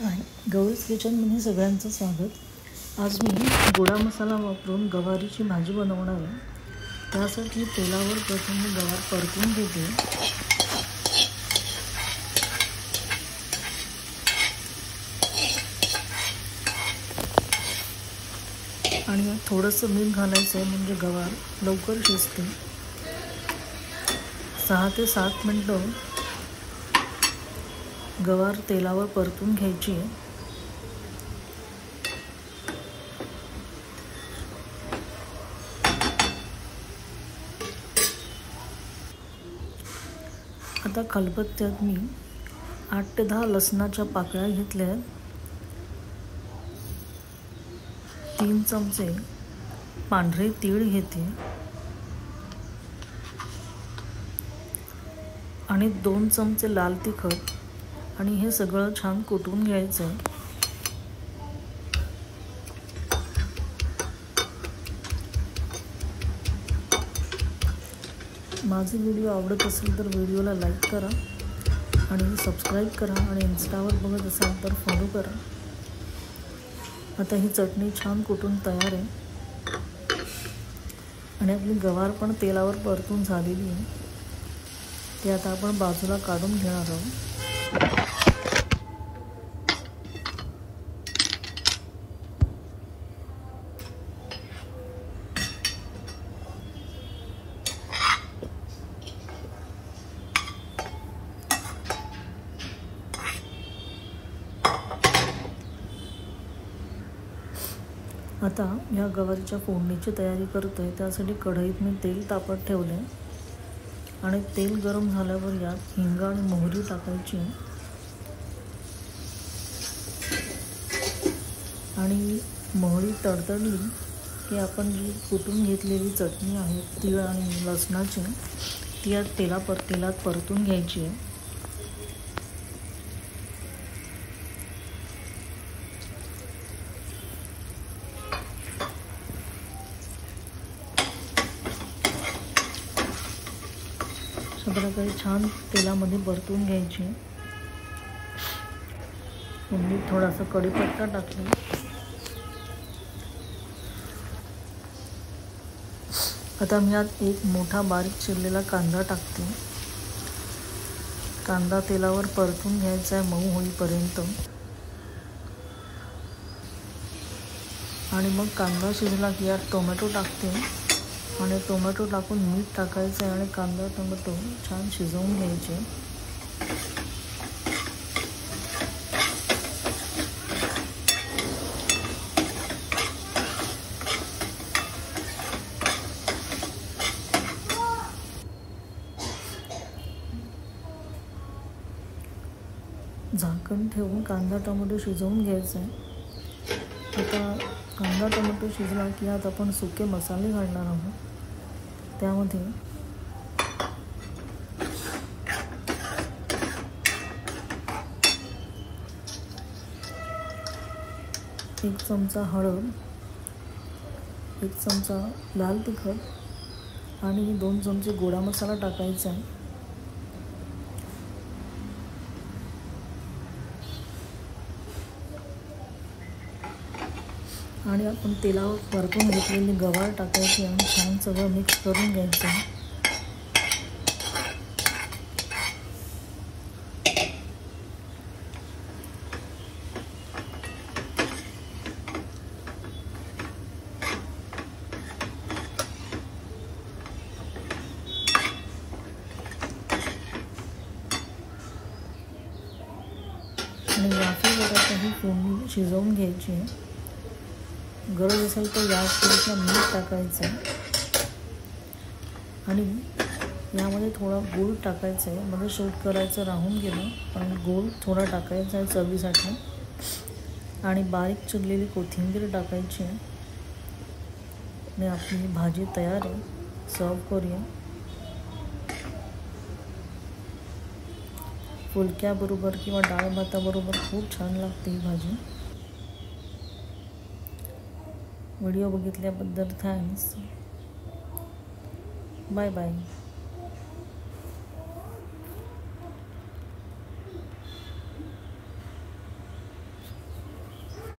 आहे. गौरीज किचनमध्ये सगळ्यांचं स्वागत. आज मी गोडा मसाला वापरून गवारीची भाजी बनवणार आहे. त्यासाठी तेलावर प्रथम मी गवार परतून घेते. आणि थोडंसं मीठ घालायचं आहे म्हणजे गवार लवकर शिजते. 6 ते 7 मिनटं गवार तेलावर परतून घ्यायची आहे. आता खलबत्त्यात मी 8 ते 10 लसणाच्या पाकळ्या घेतल्या आहेत. 3 चमचे पांढरे तीळ घेते आणि 2 चमचे लाल तिखट आणि हे सगळं छान कुटून घ्यायचं आहे. माझे व्हिडिओ आवडत असेल तर व्हिडिओला लाईक करा आणि सबस्क्राईब करा आणि इन्स्टावर बघत असाल तर फॉलो करा. आता ही चटणी छान कुटून तयार आहे आणि आपली गवार पण तेलावर परतून झालेली आहे. ते आता आपण बाजूला काढून घेणार आहोत. आता या गवारीच्या फोडणीची तयारी करतोय. त्यासाठी कढईत मी तेल तापत ठेवले आणि तेल गरम झाल्यावर यात हिंग आणि मोहरी टाकायची आणि मोहरी तडतडली की आपण जी कुटून घेतलेली चटणी आहे तीळ आणि लसणाची ती या तेलात परतून घ्यायची आहे. प्रकारे छान तेलामध्ये परतून घ्यायची. मी थोडासा कढीपत्ता टाकला. आता मी यात एक मोठा बारीक चिरलेला कांदा टाकते. कांदा तेलावर परतून घ्यायचा आहे मऊ होईपर्यंत आणि मग कांदा शिजला की यात टोमॅटो टाकते आणि टोमॅटो टाकून मीठ टाकायचं आहे आणि कांदा टोमॅटो छान शिजवून घ्यायचे. झाकण ठेवून कांदा टोमॅटो शिजवून घ्यायचं आहे. आता कांदा टोमॅटो शिजला की यात आपण सुके मसाले घालणार आहोत. त्यामध्ये 1 चमचा हळद, 1 चमचा लाल तिखट आणि 2 चमचे गोडा मसाला टाकायचा आहे. आणि आपण तेलावर परतून घेतलेली गवार टाकायची आणि छान सगळं मिक्स करून घ्यायचं. आणि वाफेवर आता ही फोडणी शिजवून घ्यायची आहे. गरज असेल तर यात मीठ टाकायचं आणि यामध्ये थोडा गूळ टाकायचा आहे. म्हणजे शूट करायचं राहून गेलं पण गूळ थोडा टाकायचा आहे चवीसाठी आणि बारीक चिरलेली कोथिंबीर टाकायची आहे आणि आपली भाजी तयार आहे. सर्व करूया. फुलक्याबरोबर किंवा डाळ भाताबरोबर खूप छान लागते ही भाजी. व्हिडिओ बघितल्याबद्दल थँक्स. Bye bye.